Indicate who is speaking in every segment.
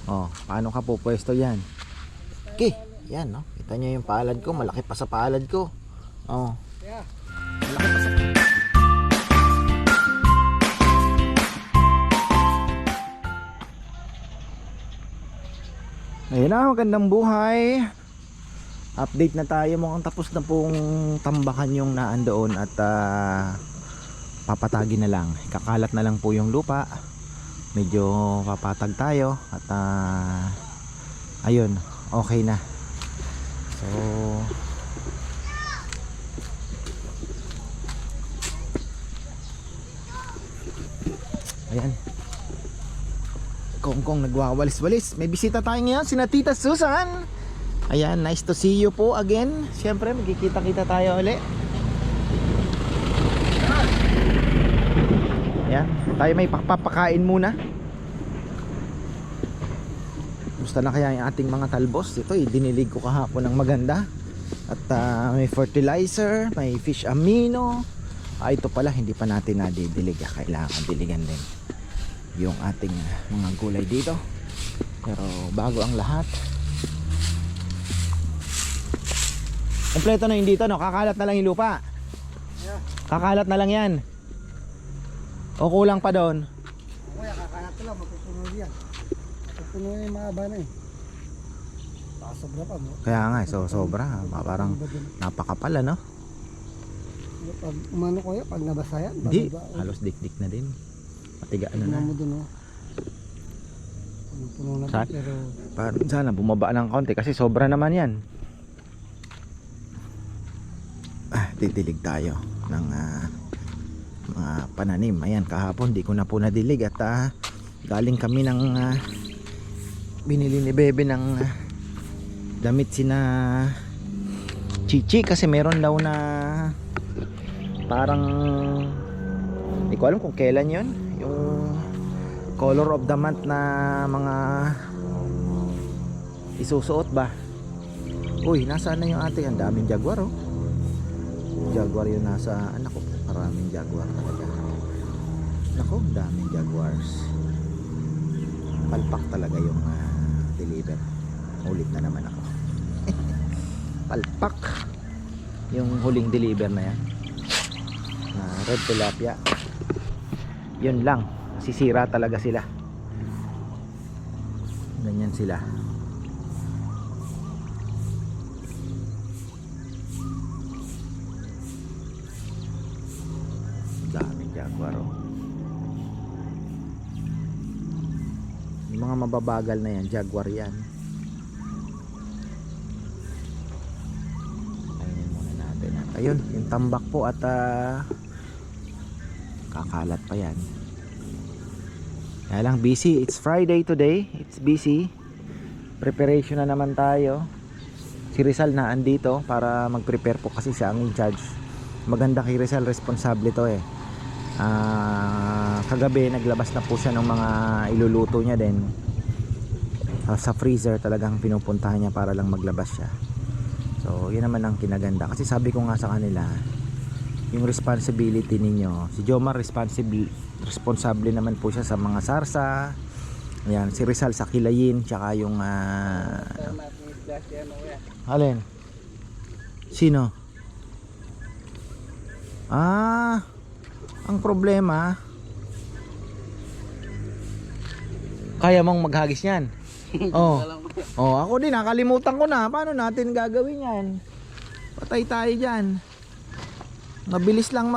Speaker 1: Oh, paano ka pupwesto yan? Okay, yan no. Kita nyo yung palad ko, malaki pa sa palad ko. Oh. Malaki pa sa... Ayun na, magandang buhay. Update na tayo, mukhang tapos na pong tambakan yung naandoon at papatagin na lang. Kakalat na lang po yung lupa. Medyo papatag tayo at ayun, okay na. So ayan, Kongkong nagwawalis-walis. May bisita tayo ngayon, sina Tita Susan. Ayan, nice to see you po again. Siyempre, magkikita-kita tayo ulit. Ayan, tayo may papakain muna. Gusto na kaya yung ating mga talbos? Ito, dinilig ko kahapon ng maganda. At may fertilizer, may fish amino. Ito pala, hindi pa natin nadidilig. Kailangan diligan din yung ating mga gulay dito. Pero bago ang lahat, kompleto na yun dito, no? Kakalat na lang yung lupa. Kakalat na lang yan. O kulang pa doon?
Speaker 2: Kuya, kakalat ko lang, magpupuno yan. Magpupuno yung mga bana eh. Baka sobra pa mo.
Speaker 1: Kaya nga, so sobra. Parang napakapal, ano?
Speaker 2: Pag umano ko yan, pag nabasa yan,
Speaker 1: Hindi, halos dik-dik na din. Matiga ano na.
Speaker 2: Puno mo dun oh. Puno na
Speaker 1: Saan?
Speaker 2: pero
Speaker 1: Parang sana bumaba ng konti kasi sobra naman yan. Didilig tayo ng mga pananim. Ayan, kahapon di ko na po nadilig at galing kami ng binili ni Bebe ng damit sina Chichi kasi meron daw na parang hindi ko alam kung kailan yon, yung color of the month na mga isusuot ba. Uy, nasaan na yung ating, ang daming jaguar oh. Jaguar yun nasa, anak ko, maraming jaguar talaga. Nako, daming jaguars. Palpak talaga yung deliver. Ulit na naman ako. Palpak yung huling deliver na yan na red tilapia. Yun lang, sisira talaga sila. Ganyan sila. Daming jaguar oh. Yung mga mababagal na yan, jaguar yan. Ayun muna natin. Ayun, yung tambak po at kakalat pa yan. Kaya lang busy, it's Friday today, it's busy. Preparation na naman tayo. Si Rizal na andito para mag-prepare po kasi siya ang in charge. Maganda kay Rizal, responsable to eh. Kagabi naglabas na po siya ng mga iluluto niya din. Sa freezer talagang pinupuntahan niya para lang maglabas siya. So yun naman ang kinaganda. Kasi sabi ko nga sa kanila, yung responsibility ninyo, si Jomar responsable naman po siya sa mga sarsa. Ayan, si Rizal sa kilayin, tsaka yung alin? Sino? Ang problema, kaya mong maghagis yan. Oh, ako din nakalimutan ko na. Paano natin gagawin yan? Patay tayo dyan. Mabilis lang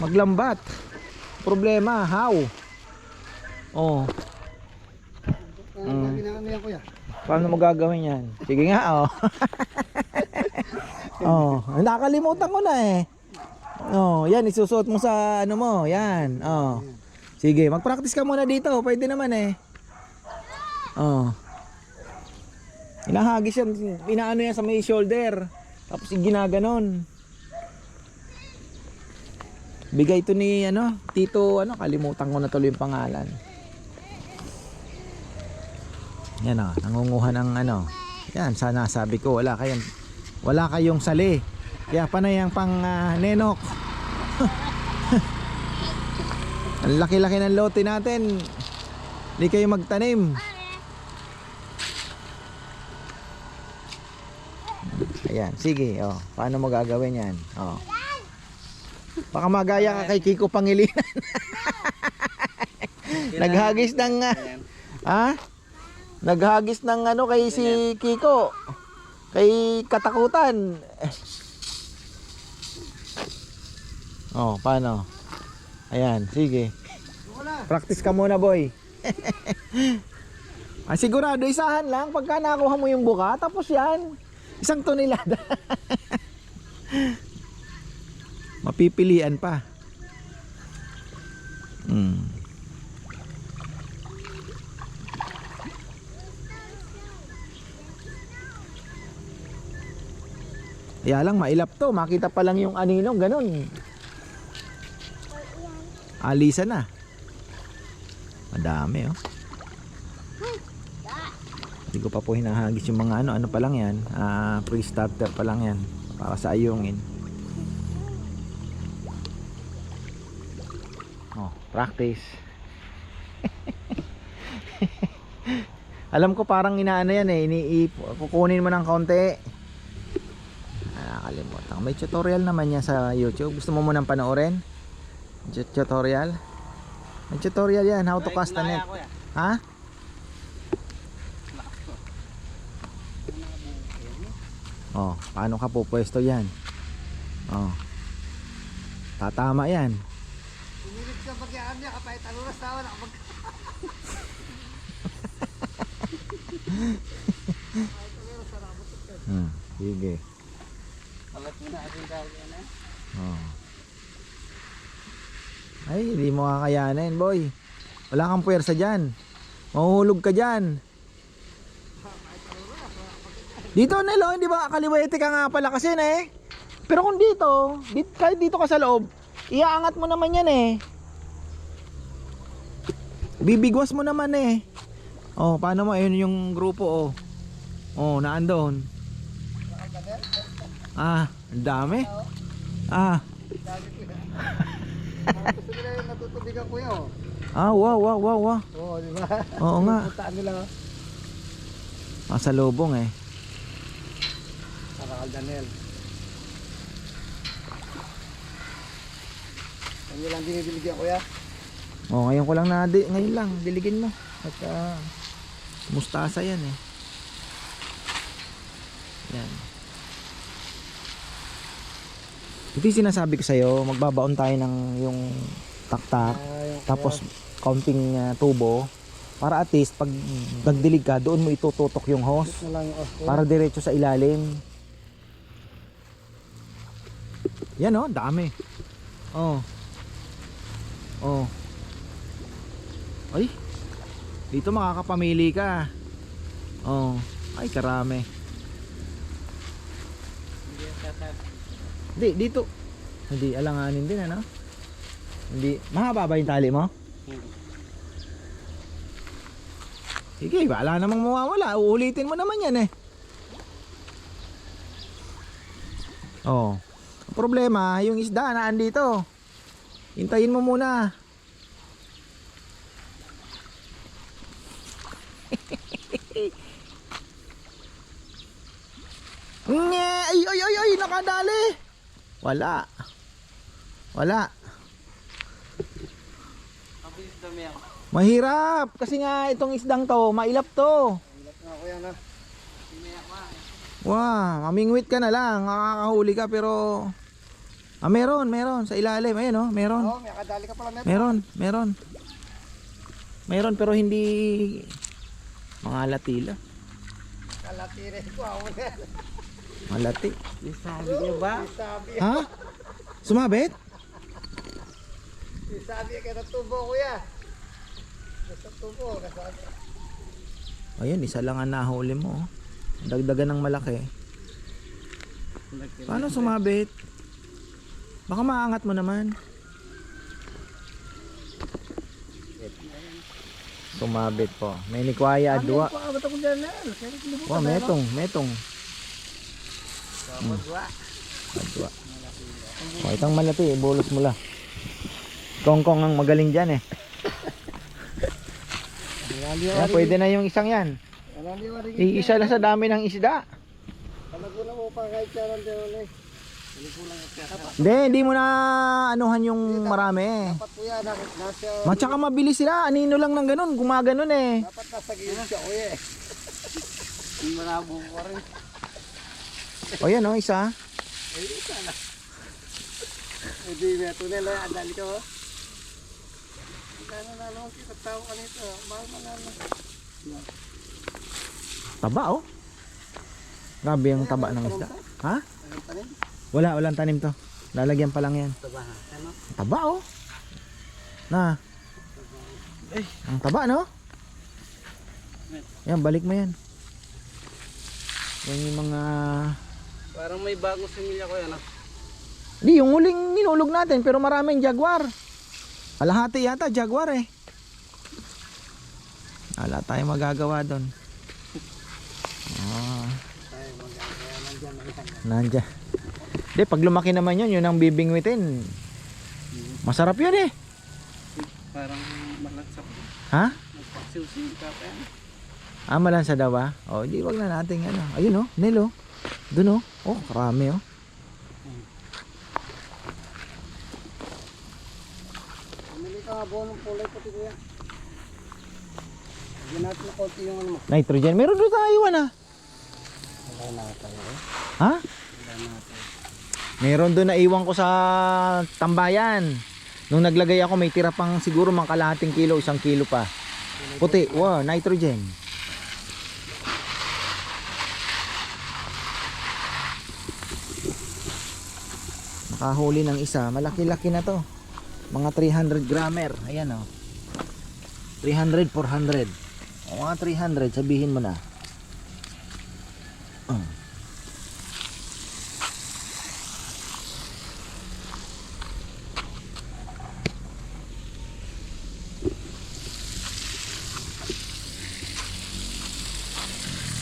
Speaker 1: maglambat. Problema, how? Oh.
Speaker 2: ginagawa yan kuya.
Speaker 1: Paano mo gagawin yan? Sige nga, oh. Oh, nakalimutan ko na eh. Oh, yan isusuot mo sa ano mo, yan. Oh. Sige, mag-practice ka muna dito, pwede naman eh. Oh. Inahagis yan, inaano yan sa may shoulder. Tapos ginaganon. Bigay ito ni Tito, kalimutan ko na tuloy yung pangalan. Yan o, nangunguha ng Yan, sana sabi ko wala kayong sali. Kaya panay ang pang nenok. Ang laki-laki ng lote natin. Hindi kayo magtanim. Ayan, sige. Oh, paano mo gagawin yan? Oh. Baka magaya ka kay Kiko Pangilinan. Naghagis ng naghagis ng ano kay si Kiko. Kay katakutan. Oh, paano? Ayan, sige. Practice ka muna, boy. Sigurado isahan lang pagka nakuha mo yung buka, tapos yan. 1 tonelada. Mapipilian pa. Kaya lang mailap to, makita pa lang yung aninong ganun. Alisa na. Madami oh. Hindi ko pa po hinahagis yung mga ano pa lang yan. Pre-starter pa lang yan para sa ayungin. Oh, practice. Alam ko parang inaano yan eh, kukunin mo ng konti. Nakalimutan. May tutorial naman yan sa YouTube. Gusto mo munang panoorin? Tutorial? May tutorial yan, how to cast a net. Ha? Oh, paano ka pupwesto yan? Oh. Tatama yan.
Speaker 2: Umilig sa bagyaan niya, kapay talunas tawa na kapag...
Speaker 1: Sige.
Speaker 2: Alat mo na ating tawag yan eh.
Speaker 1: Oh. Ay, hindi mo kakayanin, boy. Wala kang puwersa dyan. Mahuhulog ka dyan. Dito, Nelo, hindi ba kaliwete ka nga pala kasi eh. Pero kung dito, kahit dito ka sa loob, iaangat mo naman yan eh. Bibigwas mo naman eh. Oh, paano mo? Ayun yung grupo oh. Oh, naandon. Ang dami.
Speaker 2: Gusto nila yung natutubigan ko yun.
Speaker 1: Wow.
Speaker 2: Oo, di ba?
Speaker 1: Oo nga.
Speaker 2: Puntaan nila.
Speaker 1: Sa lubong eh.
Speaker 2: Para Daniel. Ano lang dinidiligyan ko ya?
Speaker 1: Oh, ngayon ko lang ngayon lang diligin mo. At mustasa yan eh. Yan. Ito yung sinasabi ko sa'yo, magbabaon tayo ng yung taktak, tapos counting tubo, para at least pag nagdilig ka, doon mo itututok yung hose, para diretso sa ilalim. Yan oh, dami. Oh. Ay, dito makakapamili ka. Oh, ay karami. Hindi, dito. Hindi, alanganin din ano? Hindi, mahaba ba yung tali mo? Sige, wala namang mawawala. Uulitin mo naman yan eh. Oh. Ang problema, yung isda na andito. Hintayin mo muna. Ay, nakadali. Wala. Mahirap kasi nga itong isdang to, mailap to.
Speaker 2: Mailap nga ko yan ha.
Speaker 1: Wow, mamingwit ka na lang, makakahuli ka pero meron sa ilalim, ayun oh, meron.
Speaker 2: Oo, may kadali ka pala
Speaker 1: Meron pero hindi mga latila.
Speaker 2: Kalatire ko ako na.
Speaker 1: Malati.
Speaker 2: Isabi niyo ba? Isabi.
Speaker 1: Ha? Sumabit?
Speaker 2: Isabi ka na tubo kuya. Sa tubo kasabi.
Speaker 1: Ayun, isa lang ang nahuli mo. Oh. Dagdagan ng malaki. Paano sumabit? Baka maangat mo naman. Sumabit po. May nikwaya adwa. Wow, metong. Adwa. Oh, itang malati, bolos mo la. Kongkong ang magaling dyan eh. Ayan, pwede na yung isang yan. Iisa lang sa dami ng isda.
Speaker 2: Palaguna mo pa kahit siya lang doon eh.
Speaker 1: Hindi mo na anuhan yung marami.
Speaker 2: Dapat po yan, nasa...
Speaker 1: Matsaka mabilis sila, anino lang ng ganun, gumaganon eh.
Speaker 2: Dapat nasa gilid siya, kuya eh. Hindi malabo pa rin.
Speaker 1: O yan o, isa.
Speaker 2: Ay, isa na. Hindi, may tunel na yan, dali ko. Gano'n na lang, kita tao ka nito. Mahal manalo.
Speaker 1: Taba oh. Grabe yung taba ng isda. Ha?
Speaker 2: Anong tanim?
Speaker 1: Walang tanim to. Lalagyan pa lang yan.
Speaker 2: Taba, ano?
Speaker 1: Taba oh. Na. Ang taba no? Yan, balik mo yan. Yan yung mga...
Speaker 2: Parang may bagong similya ko yan ah.
Speaker 1: Di, yung huling ninulog natin pero maraming jaguar. Kalahati yata jaguar eh. Wala tayong magagawa doon. Ah. Nandyan. Di, pag lumaki naman yun ang bibingwitin. Masarap yun eh.
Speaker 2: Parang malansak.
Speaker 1: Ha?
Speaker 2: Nagpagsiw-siw ka pa yan.
Speaker 1: Ah, malansa daw ba? O, di, wag na natin ano. Ayun oh, Nelo. Doon oh. Oh, karami oh.
Speaker 2: Pumili ka nga buo ng kulay puti kuya. Lagyan natin ng konti yung ano mo.
Speaker 1: Nitrogen. Meron doon tayo iwan ah.
Speaker 2: Wala na tayo eh.
Speaker 1: Ha?
Speaker 2: Wala na tayo.
Speaker 1: Meron doon na iwan ko sa tambayan. Nung naglagay ako may tira pang siguro mga kalahating kilo, 1 kilo pa. Puti, wow, nitrogen. Nakahuli ng isa, malaki-laki na to. Mga 300 grammer, ayan oh. 300, 400. O mga 300, sabihin mo na.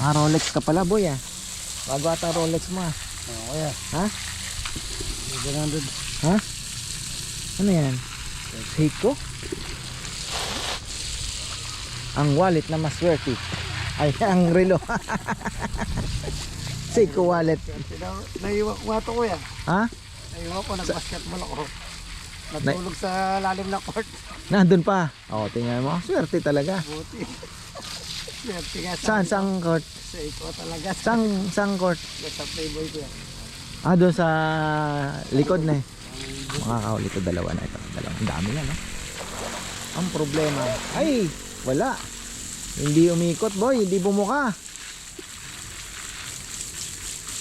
Speaker 1: Ah, Rolex ka pala boy ah. Bago ata Rolex mo ah.
Speaker 2: Oo kuya.
Speaker 1: Ha?
Speaker 2: 700.
Speaker 1: Ha? Ano yan? Seiko? Ang wallet na maswerte. Ay, ang relo. Seiko wallet.
Speaker 2: Naiwan ko nga ito kuya.
Speaker 1: Ha?
Speaker 2: Naiwan ko, nag-basketball ako. Natulog sa lalim ng court.
Speaker 1: Nandun pa. O, tingnan mo. Swerte talaga.
Speaker 2: Buti. Swerte nga
Speaker 1: Saan? Sang court?
Speaker 2: Sa ikaw talaga.
Speaker 1: Sang court?
Speaker 2: Sa playboy ko yan.
Speaker 1: Ah, doon sa likod na eh. Makakahuli ito, dalawa na ito. Dalawa. Ang dami na, no? Ang problema. Ay! Wala. Hindi umikot, boy. Hindi bumuka.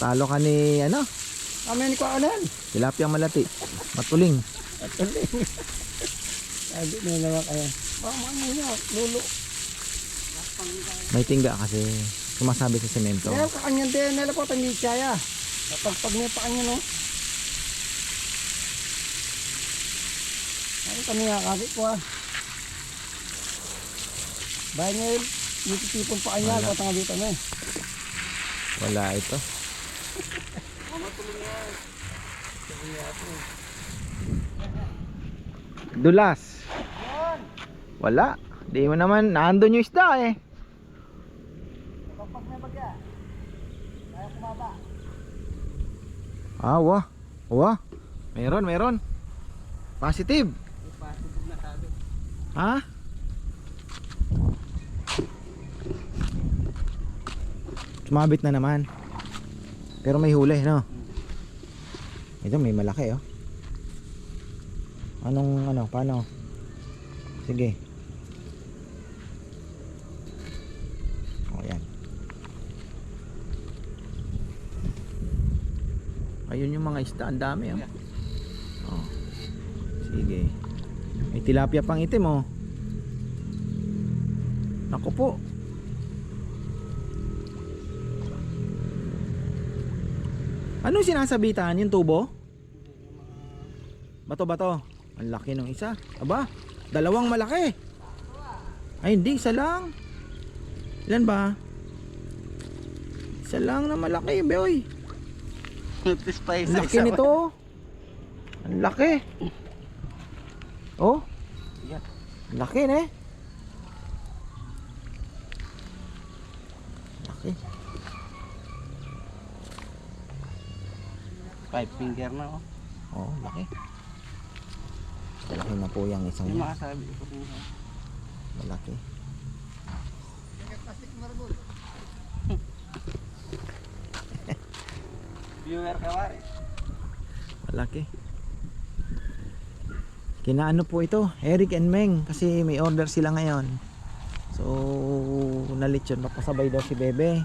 Speaker 1: Talo ka ni, ano?
Speaker 2: Amen ko anan.
Speaker 1: Tilapia malati. Matuling.
Speaker 2: Sabi na naman kaya. Mama niya, lulo.
Speaker 1: May tingga kasi sumasabi sa semento.
Speaker 2: Kaya kakanyan din nila po tangi kaya. Pag may pakanyan no. Ano kami nga kasi ko ah. Bahay niya yung tipon pakanyan o tanga dito na eh.
Speaker 1: Wala ito. Dulas. Wala. Di mo naman, naandun yung isda eh.
Speaker 2: Kapag may bagya, kaya kumaba.
Speaker 1: Ah, wah. Wah. Meron. Positive.
Speaker 2: Positive na sabi.
Speaker 1: Ha? Sumabit na naman. Pero may huli, no? Ito may malaki, oh. Paano? Sige. O, yan. Ayun yung mga isda, ang dami, oh. Oh. Sige. May tilapia pang itim, oh. Naku po. Anong sinasabitan? Yung tubo? Bato. Ang laki ng isa. Aba, dalawang malaki. Ay hindi, isa lang. Ilan ba? Isa lang na malaki, boy. Ang laki nito. Ang laki. Oh. Ang laki, ne? Laki.
Speaker 3: 5 finger na oh.
Speaker 1: Oh, laki. Malaki na po yung isang
Speaker 3: Yung
Speaker 1: yan.
Speaker 3: makasabi ko rin.
Speaker 1: Malaki.
Speaker 2: Plastic marble.
Speaker 3: Viewer ka ba?
Speaker 1: Malaki. Kinaano po ito, Eric and Meng, kasi may order sila ngayon. So, nalitsyon, mapasabay daw si Bebe.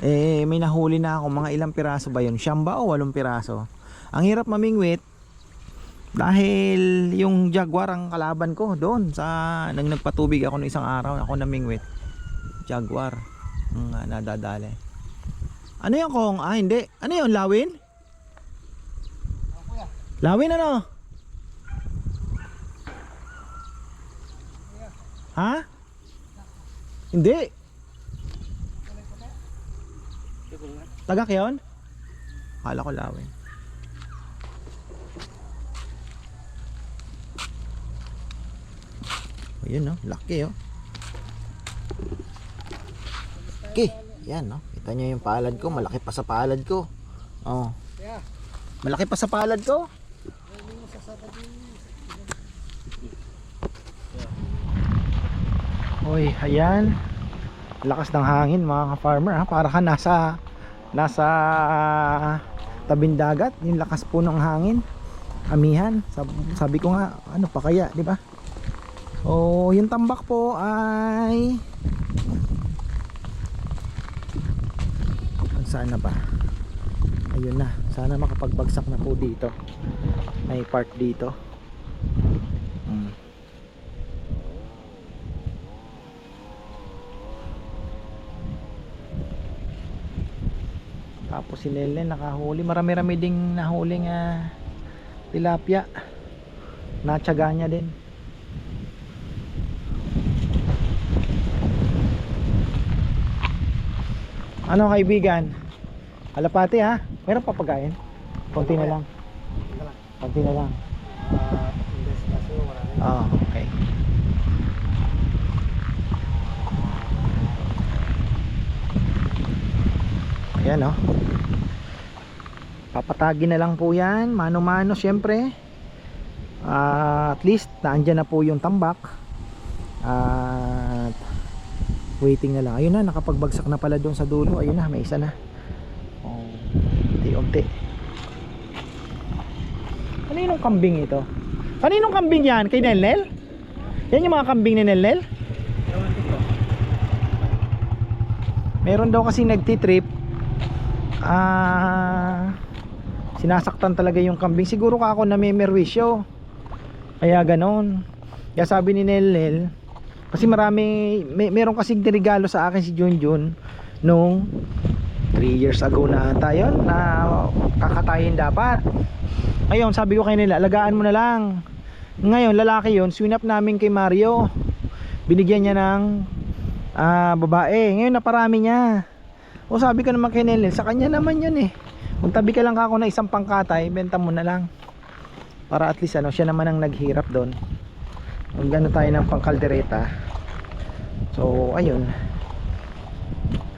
Speaker 1: Eh, may nahuli na ako, mga ilang piraso ba yun? 9 ba o 8 piraso? Ang hirap mamingwit dahil yung jaguar ang kalaban ko doon sa nang nagpatubig ako ng isang araw, ako namingwit. Jaguar ang nadadali. Ano yan kong? Ah, hindi. Ano yun? Lawin? Lawin ano? Ha? Hindi. Tagak yun? Akala ko lawin. Ayun no, laki oh. Okay, yan no. Kita nyo yung palad ko, malaki pa sa palad ko. Oh.
Speaker 2: Kaya,
Speaker 1: Malaki pa sa palad ko.
Speaker 2: hindi mo sasabad yung
Speaker 1: Uy, ayan. Lakas ng hangin mga ka-farmer ha. Para ka nasa tabing dagat. Yung lakas po ng hangin. Amihan. Sabi ko nga, ano pa kaya, di ba? So, yung tambak po ay saan na ba? Ayun na. Sana makapagbagsak na po dito. May part dito. Tapos si Lele nakahuli, marami-rami ding nahuling tilapia. Natsaga niya din. Ano kaibigan? Alapati ha? Meron pa pagkain? Konti na lang. Konti na lang. Oh, okay. Ayan oh. Papatagin na lang po yan. Mano-mano syempre. At least naandyan na po yung tambak. At waiting na lang. Ayun na, nakapagbagsak na pala doon sa dulo. Ayun na, may isa na. Oh, unti-unti. Kaninong kambing ito? Kaninong kambing yan? Kay Nelnel? Yan yung mga kambing ni Nelnel? Meron daw kasi nagtitrip. Sinasaktan talaga yung kambing. Siguro ka ako na may merwisyo. Kaya ganon. Kaya sabi ni Nelnel, kasi meron kasing regalo sa akin si Junjun nung 3 years ago na ata yun, na kakatayin dapat. Ngayon sabi ko kay nila, alagaan mo na lang. Ngayon lalaki yun, swinap namin kay Mario. Binigyan niya ng babae. Ngayon naparami niya. O sabi ko naman kay Nelnel, sa kanya naman yun eh. Magtabi ka lang kako na isang pangkatay, benta mo na lang. Para at least ano, siya naman ang naghirap doon. Magano tayo ng pangkaldereta. So ayun,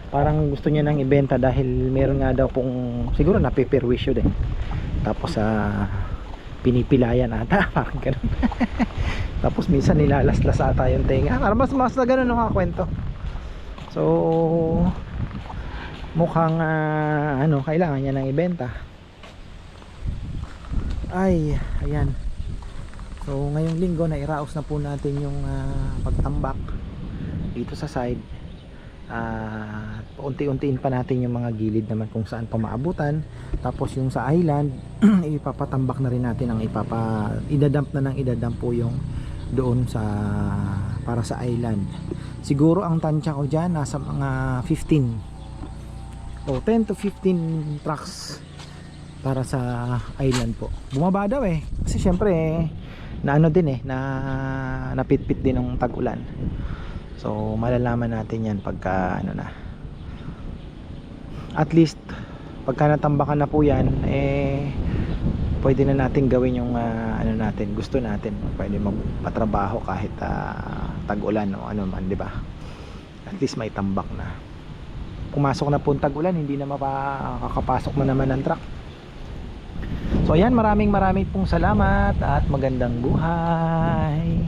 Speaker 1: parang gusto niya nang ibenta dahil meron nga daw pong siguro napiperwisyo din. Tapos pinipilayan ata parang ganun. Tapos minsan nilalaslas ata yung tenga. Mas na ganun ang kwento. So mukhang kailangan niya nang ibenta. Ay, ayan. So ngayong linggo na iraos na po natin yung pagtambak dito sa side. Unti-untiin pa natin yung mga gilid naman kung saan pa maabutan. Tapos yung sa island ipapatambak na rin natin ang idadump na ng idadump po yung doon sa para sa island. Siguro ang tansya ko dyan nasa mga 15 o 10 to 15 trucks para sa island po. Bumaba daw eh kasi syempre na ano din na napitpit din ng tag-ulan. So malalaman natin yan pagka at least pagka natambakan na po yan pwede na natin gawin yung natin gusto natin. Pwede magpatrabaho kahit tag-ulan o ano man, di ba? At least may tambak na. pumasok na po ang tag-ulan, hindi na makakapasok na naman ng truck. So ayan, maraming pong salamat at magandang buhay.